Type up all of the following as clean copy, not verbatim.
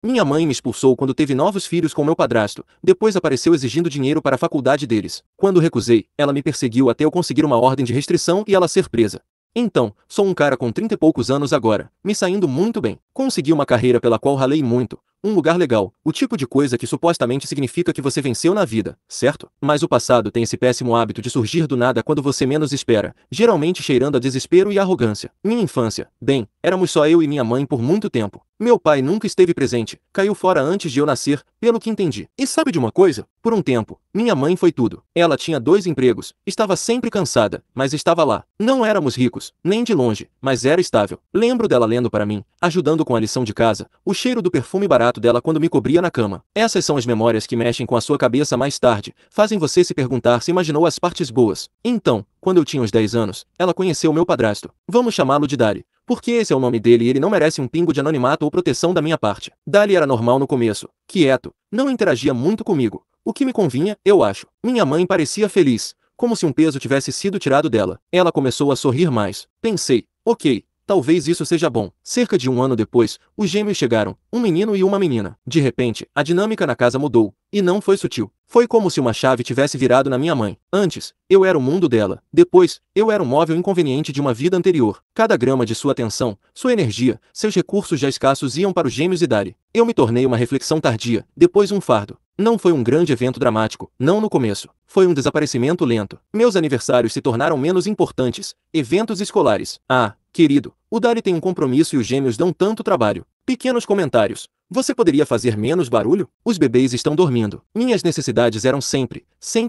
Minha mãe me expulsou quando teve novos filhos com meu padrasto, depois apareceu exigindo dinheiro para a faculdade deles. Quando recusei, ela me perseguiu até eu conseguir uma ordem de restrição e ela ser presa. Então, sou um cara com 30 e poucos anos agora, me saindo muito bem. Consegui uma carreira pela qual ralei muito, um lugar legal, o tipo de coisa que supostamente significa que você venceu na vida, certo? Mas o passado tem esse péssimo hábito de surgir do nada quando você menos espera, geralmente cheirando a desespero e arrogância. Minha infância, bem, éramos só eu e minha mãe por muito tempo. Meu pai nunca esteve presente, caiu fora antes de eu nascer, pelo que entendi. E sabe de uma coisa? Por um tempo, minha mãe foi tudo. Ela tinha 2 empregos, estava sempre cansada, mas estava lá. Não éramos ricos, nem de longe, mas era estável. Lembro dela lendo para mim, ajudando com a lição de casa, o cheiro do perfume barato dela quando me cobria na cama. Essas são as memórias que mexem com a sua cabeça mais tarde, fazem você se perguntar se imaginou as partes boas. Então, quando eu tinha uns 10 anos, ela conheceu meu padrasto. Vamos chamá-lo de Dari. Porque esse é o nome dele e ele não merece um pingo de anonimato ou proteção da minha parte. Dali era normal no começo, quieto, não interagia muito comigo. O que me convinha, eu acho. Minha mãe parecia feliz, como se um peso tivesse sido tirado dela. Ela começou a sorrir mais. Pensei, ok, talvez isso seja bom. Cerca de um ano depois, os gêmeos chegaram, um menino e uma menina. De repente, a dinâmica na casa mudou, e não foi sutil. Foi como se uma chave tivesse virado na minha mãe. Antes, eu era o mundo dela. Depois, eu era um móvel inconveniente de uma vida anterior. Cada grama de sua atenção, sua energia, seus recursos já escassos iam para os gêmeos e Dari. Eu me tornei uma reflexão tardia, depois um fardo. Não foi um grande evento dramático, não no começo. Foi um desaparecimento lento. Meus aniversários se tornaram menos importantes. Eventos escolares. Ah, querido, o Dari tem um compromisso e os gêmeos dão tanto trabalho. Pequenos comentários. Você poderia fazer menos barulho? Os bebês estão dormindo. Minhas necessidades eram sempre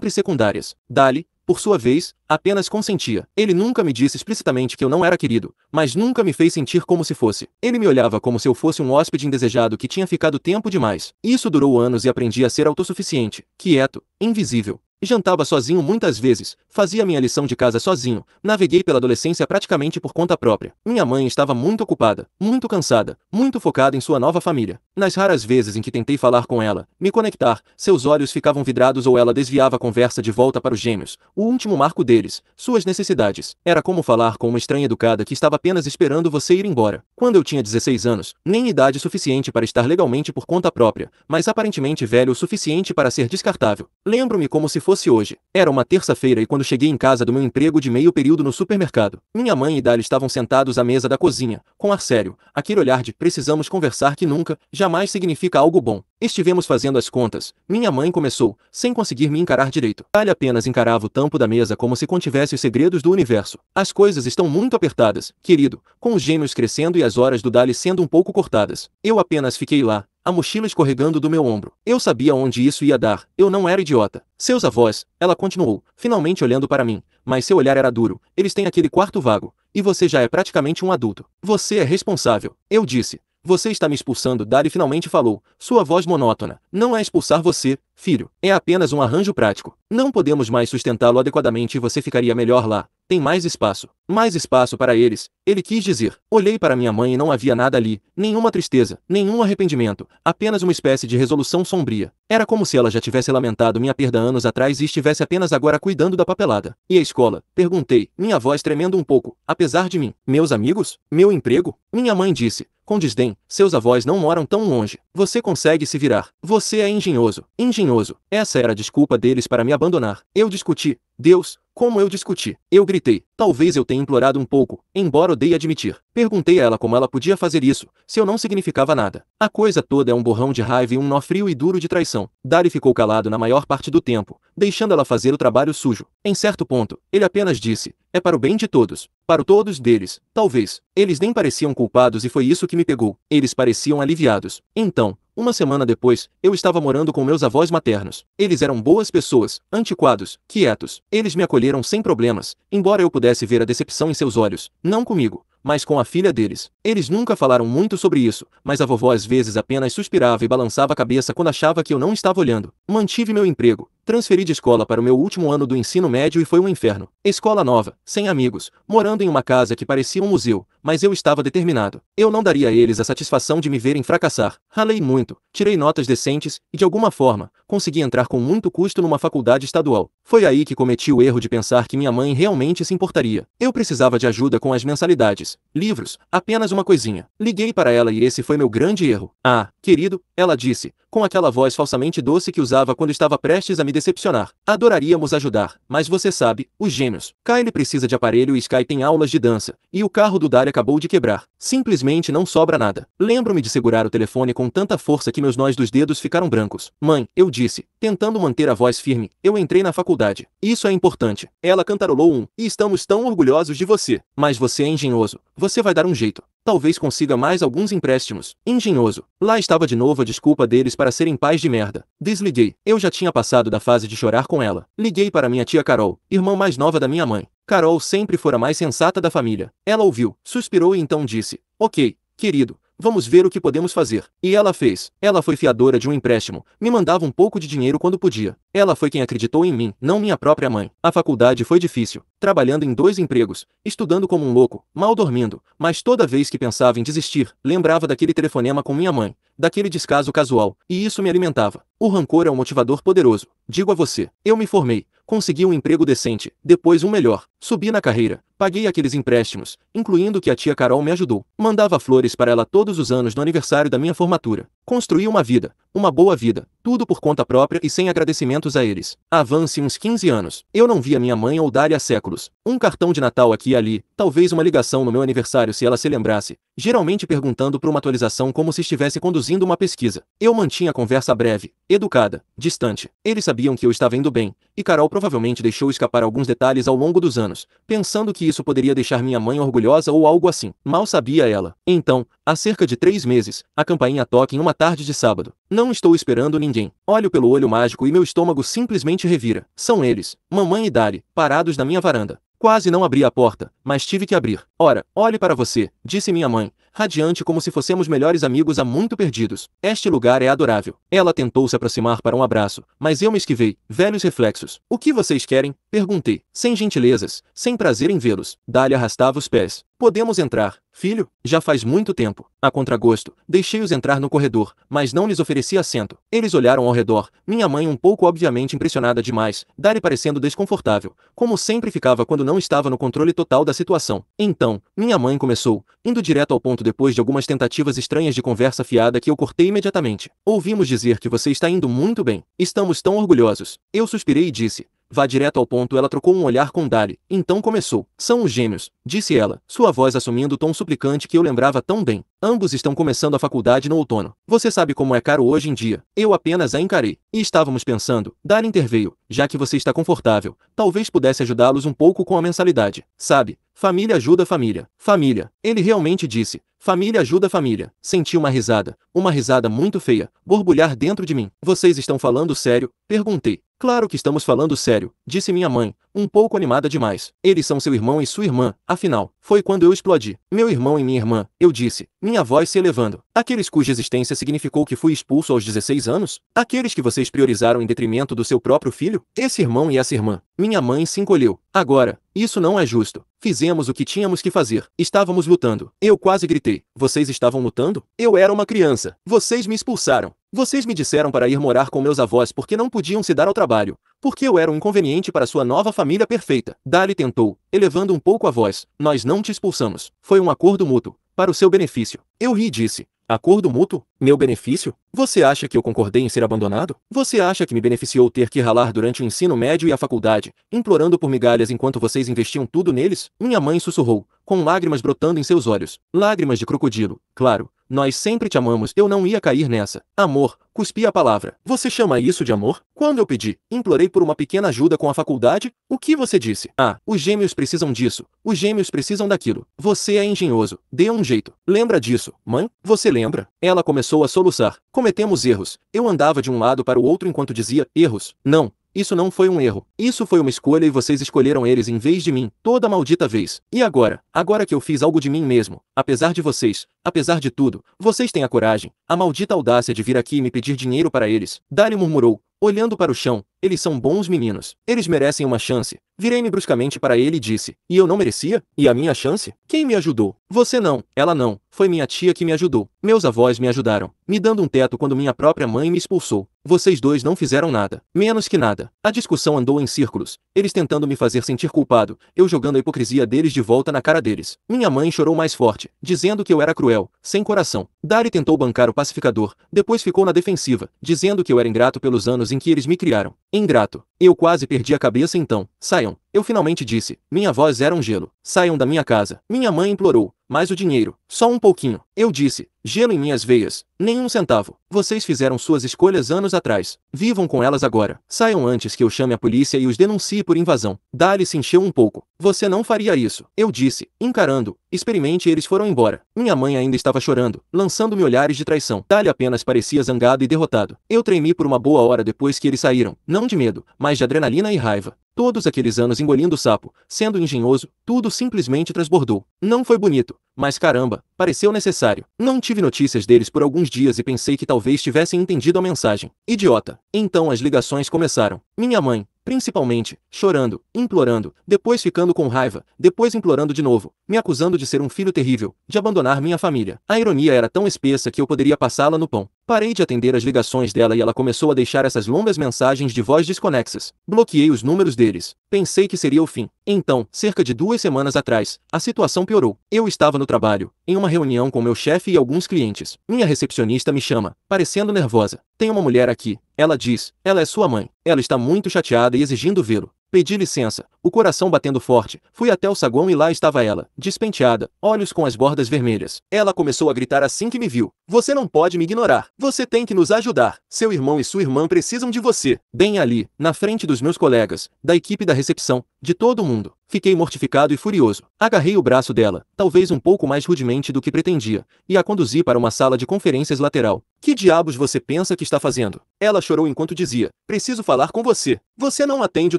secundárias. Dali, por sua vez, apenas consentia. Ele nunca me disse explicitamente que eu não era querido, mas nunca me fez sentir como se fosse. Ele me olhava como se eu fosse um hóspede indesejado que tinha ficado tempo demais. Isso durou anos e aprendi a ser autossuficiente, quieto, invisível. Jantava sozinho muitas vezes, fazia minha lição de casa sozinho, naveguei pela adolescência praticamente por conta própria. Minha mãe estava muito ocupada, muito cansada, muito focada em sua nova família. Nas raras vezes em que tentei falar com ela, me conectar, seus olhos ficavam vidrados ou ela desviava a conversa de volta para os gêmeos, o último marco deles, suas necessidades. Era como falar com uma estranha educada que estava apenas esperando você ir embora. Quando eu tinha 16 anos, nem idade suficiente para estar legalmente por conta própria, mas aparentemente velho o suficiente para ser descartável. Lembro-me como se fosse hoje. Era uma terça-feira e quando cheguei em casa do meu emprego de meio período no supermercado, minha mãe e Dali estavam sentados à mesa da cozinha, com ar sério, aquele olhar de precisamos conversar que nunca, jamais significa algo bom. Estivemos fazendo as contas. Minha mãe começou, sem conseguir me encarar direito. Dali apenas encarava o tampo da mesa como se contivesse os segredos do universo. As coisas estão muito apertadas, querido, com os gêmeos crescendo e as horas do Dali sendo um pouco cortadas. Eu apenas fiquei lá, a mochila escorregando do meu ombro. Eu sabia onde isso ia dar, eu não era idiota. Seus avós, ela continuou, finalmente olhando para mim, mas seu olhar era duro, eles têm aquele quarto vago, e você já é praticamente um adulto. Você é responsável, eu disse. Você está me expulsando, Dari finalmente falou, sua voz monótona. Não é expulsar você, filho, é apenas um arranjo prático. Não podemos mais sustentá-lo adequadamente e você ficaria melhor lá. Tem mais espaço. Mais espaço para eles, ele quis dizer. Olhei para minha mãe e não havia nada ali, nenhuma tristeza, nenhum arrependimento, apenas uma espécie de resolução sombria. Era como se ela já tivesse lamentado minha perda anos atrás e estivesse apenas agora cuidando da papelada. E a escola? Perguntei, minha voz tremendo um pouco, apesar de mim. Meus amigos? Meu emprego? Minha mãe disse, com desdém, seus avós não moram tão longe. Você consegue se virar. Você é engenhoso. Engenhoso. Essa era a desculpa deles para me abandonar. Eu discuti. Deus, como eu discuti. Eu gritei. Talvez eu tenha implorado um pouco, embora odeie admitir. Perguntei a ela como ela podia fazer isso, se eu não significava nada. A coisa toda é um borrão de raiva e um nó frio e duro de traição. Dari ficou calado na maior parte do tempo, deixando ela fazer o trabalho sujo. Em certo ponto, ele apenas disse, é para o bem de todos. Para o todos deles, talvez. Eles nem pareciam culpados e foi isso que me pegou. Eles pareciam aliviados. Então, uma semana depois, eu estava morando com meus avós maternos. Eles eram boas pessoas, antiquados, quietos. Eles me acolheram sem problemas, embora eu pudesse ver a decepção em seus olhos. Não comigo, mas com a filha deles. Eles nunca falaram muito sobre isso, mas a vovó às vezes apenas suspirava e balançava a cabeça quando achava que eu não estava olhando. Mantive meu emprego, Transferi de escola para o meu último ano do ensino médio e foi um inferno. Escola nova, sem amigos, morando em uma casa que parecia um museu, mas eu estava determinado. Eu não daria a eles a satisfação de me verem fracassar. Ralei muito, tirei notas decentes e, de alguma forma, consegui entrar com muito custo numa faculdade estadual. Foi aí que cometi o erro de pensar que minha mãe realmente se importaria. Eu precisava de ajuda com as mensalidades, livros, apenas uma coisinha. Liguei para ela e esse foi meu grande erro. Ah, querido, ela disse, com aquela voz falsamente doce que usava quando estava prestes a me decepcionar. Adoraríamos ajudar, mas você sabe, os gêmeos. Kyle precisa de aparelho e Sky tem aulas de dança, e o carro do Dario acabou de quebrar. Simplesmente não sobra nada. Lembro-me de segurar o telefone com tanta força que meus nós dos dedos ficaram brancos. Mãe, eu disse, tentando manter a voz firme, eu entrei na faculdade. Isso é importante. Ela cantarolou e estamos tão orgulhosos de você. Mas você é engenhoso. Você vai dar um jeito. Talvez consiga mais alguns empréstimos. Engenhoso. Lá estava de novo a desculpa deles para serem pais de merda. Desliguei. Eu já tinha passado da fase de chorar com ela. Liguei para minha tia Carol, irmã mais nova da minha mãe. Carol sempre fora a mais sensata da família. Ela ouviu, suspirou e então disse: Ok, querido. Vamos ver o que podemos fazer. E ela fez. Ela foi fiadora de um empréstimo, me mandava um pouco de dinheiro quando podia. Ela foi quem acreditou em mim, não minha própria mãe. A faculdade foi difícil, trabalhando em 2 empregos, estudando como um louco, mal dormindo, mas toda vez que pensava em desistir, lembrava daquele telefonema com minha mãe, daquele descaso casual, e isso me alimentava. O rancor é um motivador poderoso. Digo a você, eu me formei, consegui um emprego decente, depois um melhor, subi na carreira, paguei aqueles empréstimos, incluindo que a tia Carol me ajudou. Mandava flores para ela todos os anos no aniversário da minha formatura. Construí uma vida, uma boa vida, tudo por conta própria e sem agradecimentos a eles. Avance uns 15 anos. Eu não via minha mãe ou Daria há séculos. Um cartão de Natal aqui e ali, talvez uma ligação no meu aniversário se ela se lembrasse, geralmente perguntando por uma atualização como se estivesse conduzindo uma pesquisa. Eu mantinha a conversa breve, educada, distante. Eles sabiam que eu estava indo bem, e Carol provavelmente deixou escapar alguns detalhes ao longo dos anos, pensando que isso poderia deixar minha mãe orgulhosa ou algo assim. Mal sabia ela. Então, há cerca de 3 meses, a campainha toca em uma tarde de sábado. Não estou esperando ninguém. Olho pelo olho mágico e meu estômago simplesmente revira. São eles, mamãe e Dari, parados na minha varanda. Quase não abri a porta, mas tive que abrir. Ora, olhe para você, disse minha mãe, radiante como se fossemos melhores amigos há muito perdidos. Este lugar é adorável. Ela tentou se aproximar para um abraço, mas eu me esquivei. Velhos reflexos. O que vocês querem? Perguntei, sem gentilezas, sem prazer em vê-los. Dália arrastava os pés. Podemos entrar, filho? Já faz muito tempo. A contragosto, deixei-os entrar no corredor, mas não lhes ofereci assento. Eles olharam ao redor, minha mãe um pouco obviamente impressionada demais, Dari parecendo desconfortável, como sempre ficava quando não estava no controle total da situação. Então, minha mãe começou, indo direto ao ponto depois de algumas tentativas estranhas de conversa fiada que eu cortei imediatamente. Ouvimos dizer que você está indo muito bem. Estamos tão orgulhosos. Eu suspirei e disse: Vá direto ao ponto. Ela trocou um olhar com Dari. Então começou. São os gêmeos, disse ela, sua voz assumindo o tom suplicante que eu lembrava tão bem. Ambos estão começando a faculdade no outono. Você sabe como é caro hoje em dia. Eu apenas a encarei. E estávamos pensando, Dari interveio, já que você está confortável, talvez pudesse ajudá-los um pouco com a mensalidade. Sabe, família ajuda família. Família. Ele realmente disse. Família ajuda família. Senti uma risada muito feia, borbulhar dentro de mim. Vocês estão falando sério? Perguntei. Claro que estamos falando sério, disse minha mãe, um pouco animada demais. Eles são seu irmão e sua irmã, afinal, foi quando eu explodi. Meu irmão e minha irmã, eu disse, minha voz se elevando. Aqueles cuja existência significou que fui expulso aos 16 anos? Aqueles que vocês priorizaram em detrimento do seu próprio filho? Esse irmão e essa irmã. Minha mãe se encolheu. Agora, isso não é justo. Fizemos o que tínhamos que fazer. Estávamos lutando. Eu quase gritei. Vocês estavam lutando? Eu era uma criança. Vocês me expulsaram. Vocês me disseram para ir morar com meus avós porque não podiam se dar ao trabalho. Porque eu era um inconveniente para sua nova família perfeita. Dali tentou, elevando um pouco a voz. Nós não te expulsamos. Foi um acordo mútuo. Para o seu benefício. Eu ri e disse. Acordo mútuo? Meu benefício? Você acha que eu concordei em ser abandonado? Você acha que me beneficiou ter que ralar durante o ensino médio e a faculdade, implorando por migalhas enquanto vocês investiam tudo neles? Minha mãe sussurrou, com lágrimas brotando em seus olhos. Lágrimas de crocodilo, claro. Nós sempre te amamos. Eu não ia cair nessa. Amor, cuspi a palavra. Você chama isso de amor? Quando eu pedi, implorei por uma pequena ajuda com a faculdade, o que você disse? Ah, os gêmeos precisam disso. Os gêmeos precisam daquilo. Você é engenhoso. Dê um jeito. Lembra disso, mãe? Você lembra? Ela começou a soluçar. Cometemos erros. Eu andava de um lado para o outro enquanto dizia, erros. Não. Isso não foi um erro. Isso foi uma escolha e vocês escolheram eles em vez de mim, toda maldita vez. E agora? Agora que eu fiz algo de mim mesmo, apesar de vocês, apesar de tudo, vocês têm a coragem, a maldita audácia de vir aqui e me pedir dinheiro para eles. Dari murmurou, olhando para o chão, Eles são bons meninos. Eles merecem uma chance. Virei-me bruscamente para ele e disse: e eu não merecia? E a minha chance? Quem me ajudou? Você não, ela não. Foi minha tia que me ajudou. Meus avós me ajudaram, me dando um teto quando minha própria mãe me expulsou. Vocês dois não fizeram nada. Menos que nada. A discussão andou em círculos. Eles tentando me fazer sentir culpado, eu jogando a hipocrisia deles de volta na cara deles. Minha mãe chorou mais forte, dizendo que eu era cruel, sem coração. Dari tentou bancar o pacificador, depois ficou na defensiva, dizendo que eu era ingrato pelos anos em que eles me criaram. Ingrato. Eu quase perdi a cabeça então. Saiam. Eu finalmente disse. Minha voz era um gelo. Saiam da minha casa. Minha mãe implorou. Mais o dinheiro. Só um pouquinho. Eu disse. Gelo em minhas veias. Nem um centavo. Vocês fizeram suas escolhas anos atrás. Vivam com elas agora. Saiam antes que eu chame a polícia e os denuncie por invasão. Dali se encheu um pouco. Você não faria isso. Eu disse, encarando. Experimente e eles foram embora. Minha mãe ainda estava chorando, lançando-me olhares de traição. Dali apenas parecia zangado e derrotado. Eu tremi por uma boa hora depois que eles saíram. Não de medo, mas de adrenalina e raiva. Todos aqueles anos engolindo sapo, sendo engenhoso, tudo simplesmente transbordou. Não foi bonito, mas caramba, pareceu necessário. Não tive notícias deles por alguns dias e pensei que talvez tivessem entendido a mensagem. Idiota. Então as ligações começaram. Minha mãe, principalmente, chorando, implorando, depois ficando com raiva, depois implorando de novo, me acusando de ser um filho terrível, de abandonar minha família. A ironia era tão espessa que eu poderia passá-la no pão. Parei de atender as ligações dela e ela começou a deixar essas longas mensagens de voz desconexas. Bloqueei os números deles. Pensei que seria o fim. Então, cerca de 2 semanas atrás, a situação piorou. Eu estava no trabalho, em uma reunião com meu chefe e alguns clientes. Minha recepcionista me chama, parecendo nervosa. Tem uma mulher aqui. Ela diz, ela é sua mãe. Ela está muito chateada e exigindo vê-lo. Pedi licença, o coração batendo forte, fui até o saguão e lá estava ela, despenteada, olhos com as bordas vermelhas. Ela começou a gritar assim que me viu. Você não pode me ignorar. Você tem que nos ajudar. Seu irmão e sua irmã precisam de você. Bem ali, na frente dos meus colegas, da equipe da recepção, de todo mundo. Fiquei mortificado e furioso. Agarrei o braço dela, talvez um pouco mais rudemente do que pretendia, e a conduzi para uma sala de conferências lateral. Que diabos você pensa que está fazendo? Ela chorou enquanto dizia, preciso falar com você. Você não atende o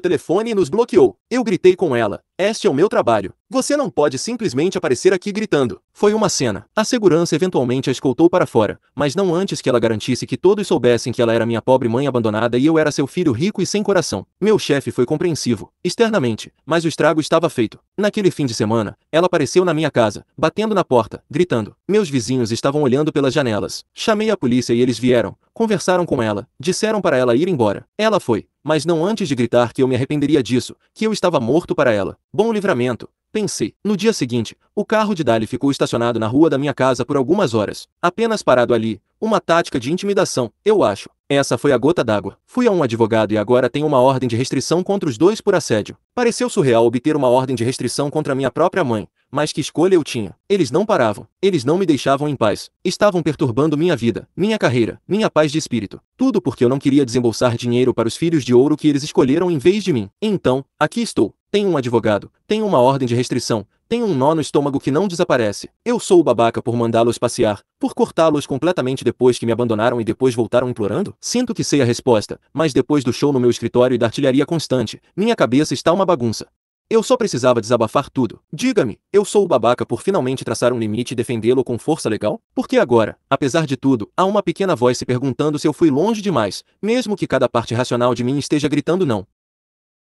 telefone e nos bloqueou. Eu gritei com ela. Este é o meu trabalho. Você não pode simplesmente aparecer aqui gritando. Foi uma cena. A segurança eventualmente a escoltou para fora, mas não antes que ela garantisse que todos soubessem que ela era minha pobre mãe abandonada e eu era seu filho rico e sem coração. Meu chefe foi compreensivo, externamente, mas o estrago estava feito. Naquele fim de semana, ela apareceu na minha casa, batendo na porta, gritando. Meus vizinhos estavam olhando pelas janelas. Chamei a polícia e eles vieram, conversaram com ela, disseram para ela ir embora. Ela foi, mas não antes de gritar que eu me arrependeria disso, que eu estava morto para ela. Bom livramento, pensei. No dia seguinte, o carro de Dali ficou estacionado na rua da minha casa por algumas horas, apenas parado ali. Uma tática de intimidação, eu acho. Essa foi a gota d'água. Fui a um advogado e agora tenho uma ordem de restrição contra os dois por assédio. Pareceu surreal obter uma ordem de restrição contra minha própria mãe, mas que escolha eu tinha? Eles não paravam. Eles não me deixavam em paz. Estavam perturbando minha vida, minha carreira, minha paz de espírito. Tudo porque eu não queria desembolsar dinheiro para os filhos de ouro que eles escolheram em vez de mim. Então, aqui estou. Tenho um advogado, tenho uma ordem de restrição, tenho um nó no estômago que não desaparece. Eu sou o babaca por mandá-los passear, por cortá-los completamente depois que me abandonaram e depois voltaram implorando? Sinto que sei a resposta, mas depois do show no meu escritório e da artilharia constante, minha cabeça está uma bagunça. Eu só precisava desabafar tudo. Diga-me, eu sou o babaca por finalmente traçar um limite e defendê-lo com força legal? Porque agora, apesar de tudo, há uma pequena voz se perguntando se eu fui longe demais, mesmo que cada parte racional de mim esteja gritando não.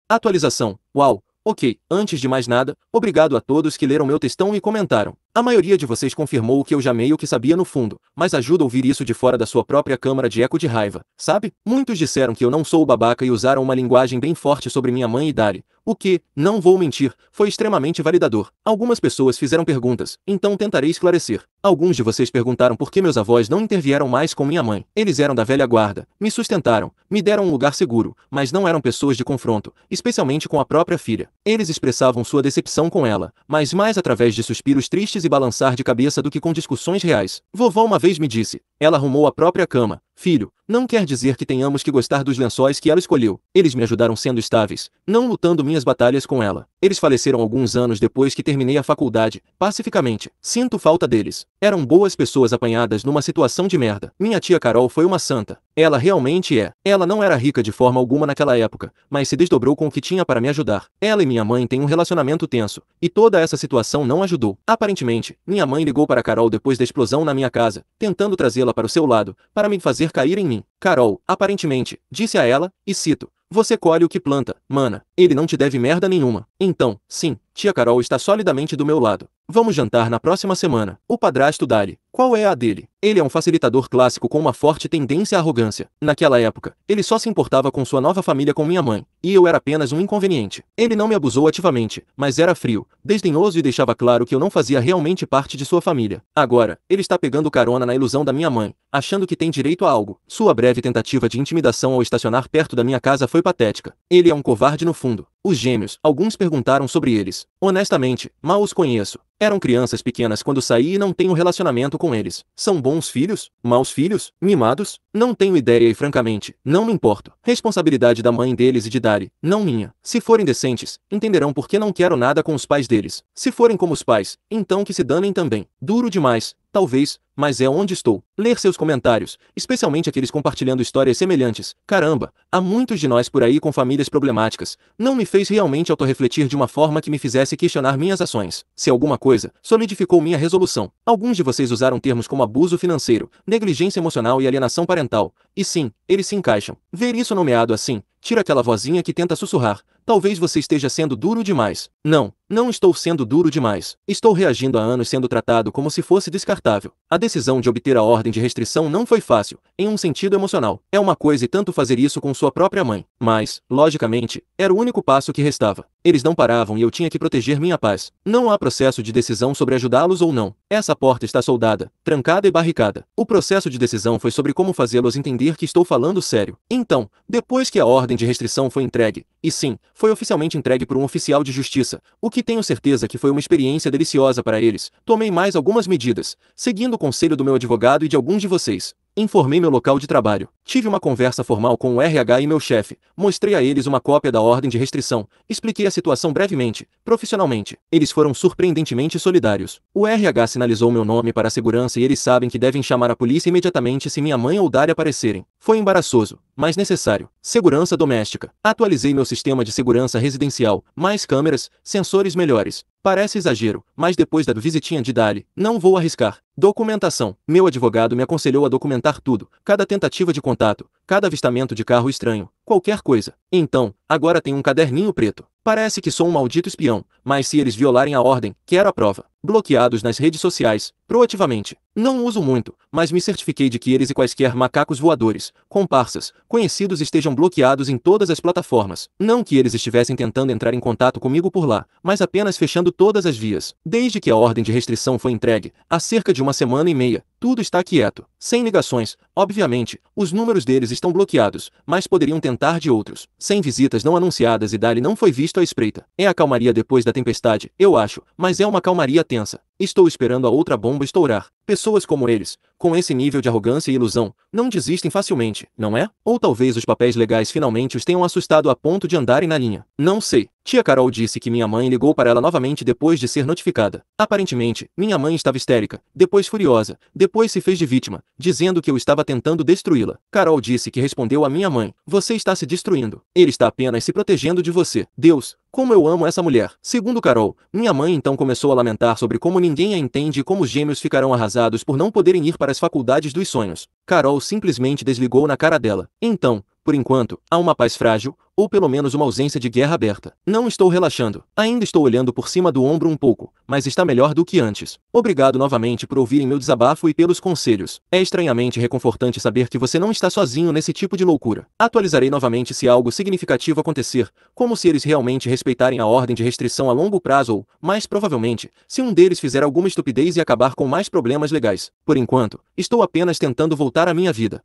Atualização. Uau! Ok, antes de mais nada, obrigado a todos que leram meu textão e comentaram. A maioria de vocês confirmou o que eu já meio que sabia no fundo, mas ajuda a ouvir isso de fora da sua própria câmara de eco de raiva, sabe? Muitos disseram que eu não sou o babaca e usaram uma linguagem bem forte sobre minha mãe e Dari, o que, não vou mentir, foi extremamente validador. Algumas pessoas fizeram perguntas, então tentarei esclarecer. Alguns de vocês perguntaram por que meus avós não intervieram mais com minha mãe. Eles eram da velha guarda, me sustentaram, me deram um lugar seguro, mas não eram pessoas de confronto, especialmente com a própria filha. Eles expressavam sua decepção com ela, mas mais através de suspiros tristes e balançar de cabeça do que com discussões reais. Vovó uma vez me disse, ela arrumou a própria cama. Filho, não quer dizer que tenhamos que gostar dos lençóis que ela escolheu. Eles me ajudaram sendo estáveis, não lutando minhas batalhas com ela. Eles faleceram alguns anos depois que terminei a faculdade, pacificamente. Sinto falta deles. Eram boas pessoas apanhadas numa situação de merda. Minha tia Carol foi uma santa. Ela realmente é. Ela não era rica de forma alguma naquela época, mas se desdobrou com o que tinha para me ajudar. Ela e minha mãe têm um relacionamento tenso, e toda essa situação não ajudou. Aparentemente, minha mãe ligou para Carol depois da explosão na minha casa, tentando trazê-la para o seu lado, para me fazer cair em mim. Carol, aparentemente, disse a ela, e cito, Você colhe o que planta, mana. Ele não te deve merda nenhuma. Então, sim, tia Carol está solidamente do meu lado. Vamos jantar na próxima semana. O padrasto Dali. Qual é a dele? Ele é um facilitador clássico com uma forte tendência à arrogância. Naquela época, ele só se importava com sua nova família com minha mãe, e eu era apenas um inconveniente. Ele não me abusou ativamente, mas era frio, desdenhoso e deixava claro que eu não fazia realmente parte de sua família. Agora, ele está pegando carona na ilusão da minha mãe, achando que tem direito a algo. Sua breve tentativa de intimidação ao estacionar perto da minha casa foi patética. Ele é um covarde no fundo. Os gêmeos, alguns perguntaram sobre eles. Honestamente, mal os conheço. Eram crianças pequenas quando saí e não tenho relacionamento com eles. São bons filhos? Maus filhos? Mimados? Não tenho ideia e francamente, não me importo. Responsabilidade da mãe deles e de Dari, não minha. Se forem decentes, entenderão por que não quero nada com os pais deles. Se forem como os pais, então que se danem também. Duro demais. Talvez, mas é onde estou. Ler seus comentários, especialmente aqueles compartilhando histórias semelhantes. Caramba, há muitos de nós por aí com famílias problemáticas. Não me fez realmente autorrefletir de uma forma que me fizesse questionar minhas ações. Se alguma coisa, solidificou minha resolução. Alguns de vocês usaram termos como abuso financeiro, negligência emocional e alienação parental. E sim, eles se encaixam. Ver isso nomeado assim, tira aquela vozinha que tenta sussurrar. Talvez você esteja sendo duro demais. Não, não estou sendo duro demais. Estou reagindo há anos sendo tratado como se fosse descartável. A decisão de obter a ordem de restrição não foi fácil, em um sentido emocional. É uma coisa e tanto fazer isso com sua própria mãe. Mas, logicamente, era o único passo que restava. Eles não paravam e eu tinha que proteger minha paz. Não há processo de decisão sobre ajudá-los ou não. Essa porta está soldada, trancada e barricada. O processo de decisão foi sobre como fazê-los entender que estou falando sério. Então, depois que a ordem de restrição foi entregue, e sim, foi oficialmente entregue por um oficial de justiça, o que tenho certeza que foi uma experiência deliciosa para eles, tomei mais algumas medidas, seguindo o conselho do meu advogado e de alguns de vocês. Informei meu local de trabalho. Tive uma conversa formal com o RH e meu chefe. Mostrei a eles uma cópia da ordem de restrição. Expliquei a situação brevemente, profissionalmente. Eles foram surpreendentemente solidários. O RH sinalizou meu nome para a segurança e eles sabem que devem chamar a polícia imediatamente se minha mãe ou Dari aparecerem. Foi embaraçoso, mas necessário. Segurança doméstica. Atualizei meu sistema de segurança residencial. Mais câmeras, sensores melhores. Parece exagero, mas depois da visitinha de Dari, não vou arriscar. Documentação. Meu advogado me aconselhou a documentar tudo, cada tentativa de contato, cada avistamento de carro estranho, qualquer coisa. Então, agora tenho um caderninho preto. Parece que sou um maldito espião, mas se eles violarem a ordem, quero a prova. Bloqueados nas redes sociais, proativamente. Não uso muito, mas me certifiquei de que eles e quaisquer macacos voadores, comparsas, conhecidos estejam bloqueados em todas as plataformas. Não que eles estivessem tentando entrar em contato comigo por lá, mas apenas fechando todas as vias. Desde que a ordem de restrição foi entregue, há cerca de uma semana e meia, tudo está quieto. Sem ligações, obviamente, os números deles estão bloqueados, mas poderiam tentar de outros. Sem visitas não anunciadas e Dari não foi visto à espreita. É a calmaria depois da tempestade, eu acho, mas é uma calmaria tensa. Estou esperando a outra bomba estourar. Pessoas como eles, com esse nível de arrogância e ilusão, não desistem facilmente, não é? Ou talvez os papéis legais finalmente os tenham assustado a ponto de andarem na linha. Não sei. Tia Carol disse que minha mãe ligou para ela novamente depois de ser notificada. Aparentemente, minha mãe estava histérica, depois furiosa, depois se fez de vítima, dizendo que eu estava tentando destruí-la. Carol disse que respondeu à minha mãe: "Você está se destruindo. Ele está apenas se protegendo de você." Deus, como eu amo essa mulher. Segundo Carol, minha mãe então começou a lamentar sobre como ninguém a entende e como os gêmeos ficarão arrasados por não poderem ir para as faculdades dos sonhos. Carol simplesmente desligou na cara dela. Então, por enquanto, há uma paz frágil, ou pelo menos uma ausência de guerra aberta. Não estou relaxando. Ainda estou olhando por cima do ombro um pouco, mas está melhor do que antes. Obrigado novamente por ouvirem meu desabafo e pelos conselhos. É estranhamente reconfortante saber que você não está sozinho nesse tipo de loucura. Atualizarei novamente se algo significativo acontecer, como se eles realmente respeitarem a ordem de restrição a longo prazo ou, mais provavelmente, se um deles fizer alguma estupidez e acabar com mais problemas legais. Por enquanto, estou apenas tentando voltar à minha vida.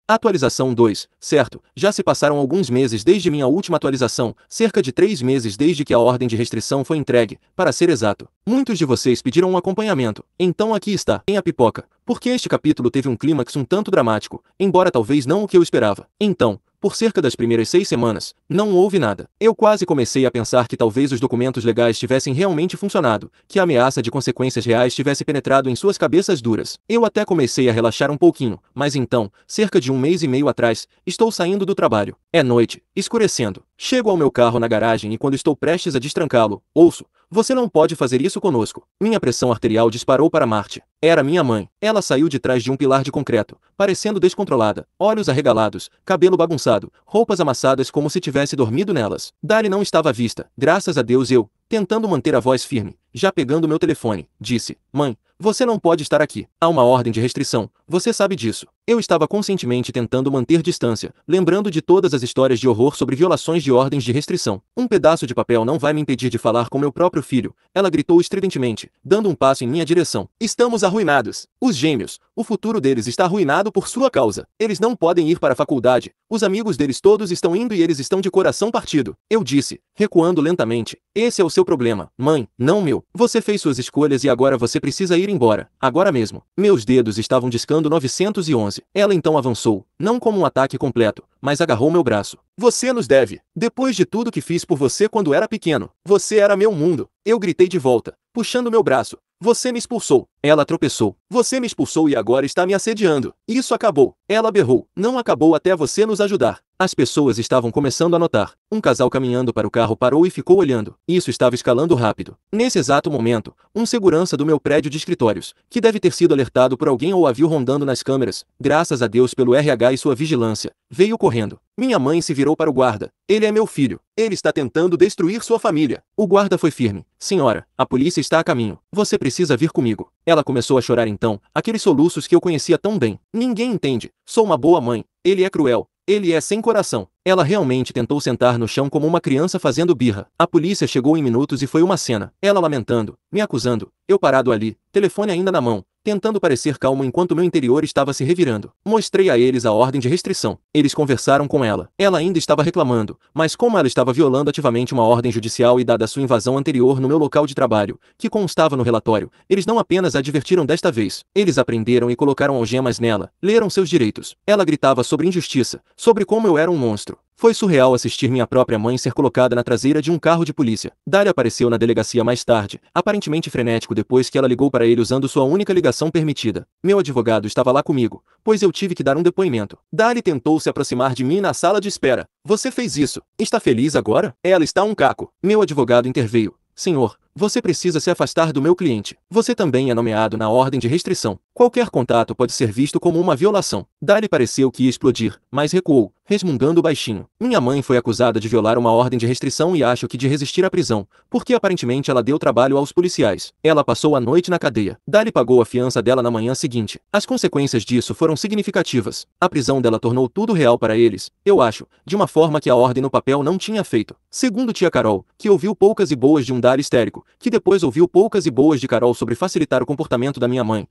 Atualização 2, certo, já se passaram alguns meses desde minha última atualização, cerca de 3 meses desde que a ordem de restrição foi entregue, para ser exato. Muitos de vocês pediram um acompanhamento, então aqui está, tem a pipoca, porque este capítulo teve um clímax um tanto dramático, embora talvez não o que eu esperava. Então, por cerca das primeiras 6 semanas, não houve nada. Eu quase comecei a pensar que talvez os documentos legais tivessem realmente funcionado, que a ameaça de consequências reais tivesse penetrado em suas cabeças duras. Eu até comecei a relaxar um pouquinho, mas então, cerca de 1 mês e meio atrás, estou saindo do trabalho. É noite, escurecendo. Chego ao meu carro na garagem e quando estou prestes a destrancá-lo, ouço: "Você não pode fazer isso conosco." Minha pressão arterial disparou para Marte. Era minha mãe. Ela saiu de trás de um pilar de concreto, parecendo descontrolada, olhos arregalados, cabelo bagunçado, roupas amassadas como se tivesse dormido nelas. Dali não estava à vista. Graças a Deus eu, tentando manter a voz firme, já pegando meu telefone, disse: Mãe, você não pode estar aqui. Há uma ordem de restrição. Você sabe disso. Eu estava conscientemente tentando manter distância, lembrando de todas as histórias de horror sobre violações de ordens de restrição. Um pedaço de papel não vai me impedir de falar com meu próprio filho, ela gritou estridentemente, dando um passo em minha direção. Estamos arruinados. Os gêmeos, o futuro deles está arruinado por sua causa. Eles não podem ir para a faculdade. Os amigos deles todos estão indo e eles estão de coração partido. Eu disse, recuando lentamente. Esse é o seu problema, mãe, não meu. Você fez suas escolhas e agora você precisa ir embora. Agora mesmo. Meus dedos estavam discando 911. Ela então avançou, não como um ataque completo, mas agarrou meu braço. Você nos deve. Depois de tudo que fiz por você quando era pequeno, você era meu mundo. Eu gritei de volta, puxando meu braço. Você me expulsou. Ela tropeçou. Você me expulsou e agora está me assediando. Isso acabou. Ela berrou. Não acabou até você nos ajudar. As pessoas estavam começando a notar. Um casal caminhando para o carro parou e ficou olhando. Isso estava escalando rápido. Nesse exato momento, um segurança do meu prédio de escritórios, que deve ter sido alertado por alguém ou a viu rondando nas câmeras, graças a Deus pelo RH e sua vigilância, veio correndo. Minha mãe se virou para o guarda. Ele é meu filho. Ele está tentando destruir sua família. O guarda foi firme. Senhora, a polícia está a caminho. Você precisa vir comigo. Ela começou a chorar então, aqueles soluços que eu conhecia tão bem. Ninguém entende. Sou uma boa mãe. Ele é cruel. Ele é sem coração. Ela realmente tentou sentar no chão como uma criança fazendo birra. A polícia chegou em minutos e foi uma cena. Ela lamentando, me acusando, eu parado ali, telefone ainda na mão, tentando parecer calmo enquanto meu interior estava se revirando. Mostrei a eles a ordem de restrição. Eles conversaram com ela. Ela ainda estava reclamando, mas como ela estava violando ativamente uma ordem judicial e dada sua invasão anterior no meu local de trabalho, que constava no relatório, eles não apenas a advertiram desta vez, eles aprenderam e colocaram algemas nela, leram seus direitos. Ela gritava sobre injustiça, sobre como eu era um monstro. Foi surreal assistir minha própria mãe ser colocada na traseira de um carro de polícia. Dali apareceu na delegacia mais tarde, aparentemente frenético depois que ela ligou para ele usando sua única ligação permitida. Meu advogado estava lá comigo, pois eu tive que dar um depoimento. Dali tentou se aproximar de mim na sala de espera. Você fez isso. Está feliz agora? Ela está um caco. Meu advogado interveio. Senhor, você precisa se afastar do meu cliente. Você também é nomeado na ordem de restrição. Qualquer contato pode ser visto como uma violação. Dali pareceu que ia explodir, mas recuou, resmungando baixinho. Minha mãe foi acusada de violar uma ordem de restrição e acho que de resistir à prisão, porque aparentemente ela deu trabalho aos policiais. Ela passou a noite na cadeia. Dali pagou a fiança dela na manhã seguinte. As consequências disso foram significativas. A prisão dela tornou tudo real para eles, eu acho, de uma forma que a ordem no papel não tinha feito. Segundo tia Carol, que ouviu poucas e boas de um Dali histérico, que depois ouviu poucas e boas de Carol sobre facilitar o comportamento da minha mãe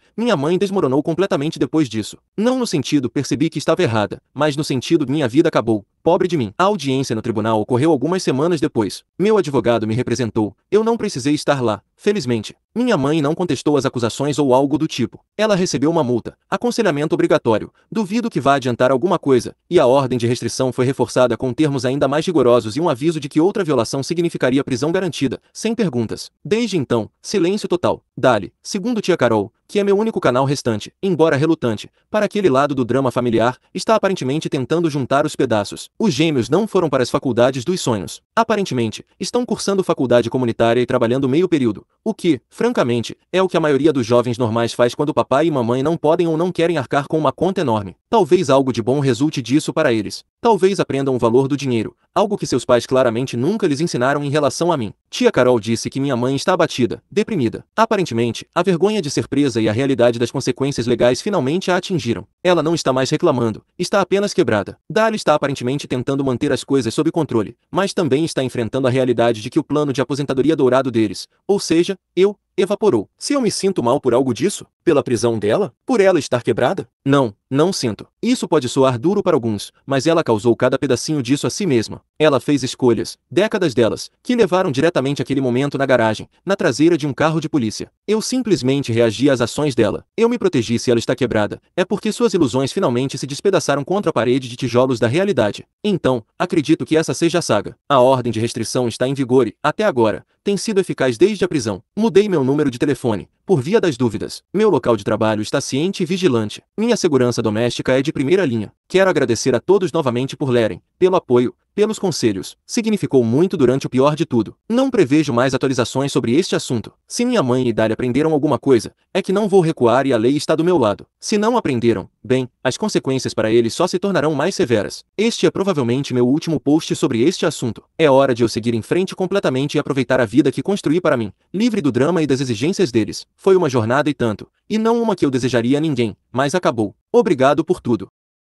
desmoronou completamente depois disso. Não no sentido percebi que estava errada, mas no sentido minha vida acabou. Pobre de mim. A audiência no tribunal ocorreu algumas semanas depois. Meu advogado me representou. Eu não precisei estar lá, felizmente. Minha mãe não contestou as acusações ou algo do tipo. Ela recebeu uma multa, aconselhamento obrigatório, duvido que vá adiantar alguma coisa, e a ordem de restrição foi reforçada com termos ainda mais rigorosos e um aviso de que outra violação significaria prisão garantida, sem perguntas. Desde então, silêncio total. Dali, segundo tia Carol, que é meu único canal restante, embora relutante, para aquele lado do drama familiar, está aparentemente tentando juntar os pedaços. Os gêmeos não foram para as faculdades dos sonhos. Aparentemente, estão cursando faculdade comunitária e trabalhando meio período, o que, francamente, é o que a maioria dos jovens normais faz quando papai e mamãe não podem ou não querem arcar com uma conta enorme. Talvez algo de bom resulte disso para eles. Talvez aprendam o valor do dinheiro, algo que seus pais claramente nunca lhes ensinaram em relação a mim. Tia Carol disse que minha mãe está abatida, deprimida. Aparentemente, a vergonha de ser presa e a realidade das consequências legais finalmente a atingiram. Ela não está mais reclamando, está apenas quebrada. Dali está aparentemente tentando manter as coisas sob controle, mas também está enfrentando a realidade de que o plano de aposentadoria dourado deles, ou seja, eu, evaporou. Se eu me sinto mal por algo disso? Pela prisão dela? Por ela estar quebrada? Não, não sinto. Isso pode soar duro para alguns, mas ela causou cada pedacinho disso a si mesma. Ela fez escolhas, décadas delas, que levaram diretamente àquele momento na garagem, na traseira de um carro de polícia. Eu simplesmente reagi às ações dela. Eu me protegi se ela está quebrada. É porque suas ilusões finalmente se despedaçaram contra a parede de tijolos da realidade. Então, acredito que essa seja a saga. A ordem de restrição está em vigor e, até agora, tem sido eficaz desde a prisão. Mudei meu número de telefone, por via das dúvidas. Meu local de trabalho está ciente e vigilante. Minha segurança doméstica é de primeira linha. Quero agradecer a todos novamente por lerem, pelo apoio, pelos conselhos. Significou muito durante o pior de tudo. Não prevejo mais atualizações sobre este assunto. Se minha mãe e Dália aprenderam alguma coisa, é que não vou recuar e a lei está do meu lado. Se não aprenderam, bem, as consequências para eles só se tornarão mais severas. Este é provavelmente meu último post sobre este assunto. É hora de eu seguir em frente completamente e aproveitar a vida que construí para mim, livre do drama e das exigências deles. Foi uma jornada e tanto, e não uma que eu desejaria a ninguém, mas acabou. Obrigado por tudo.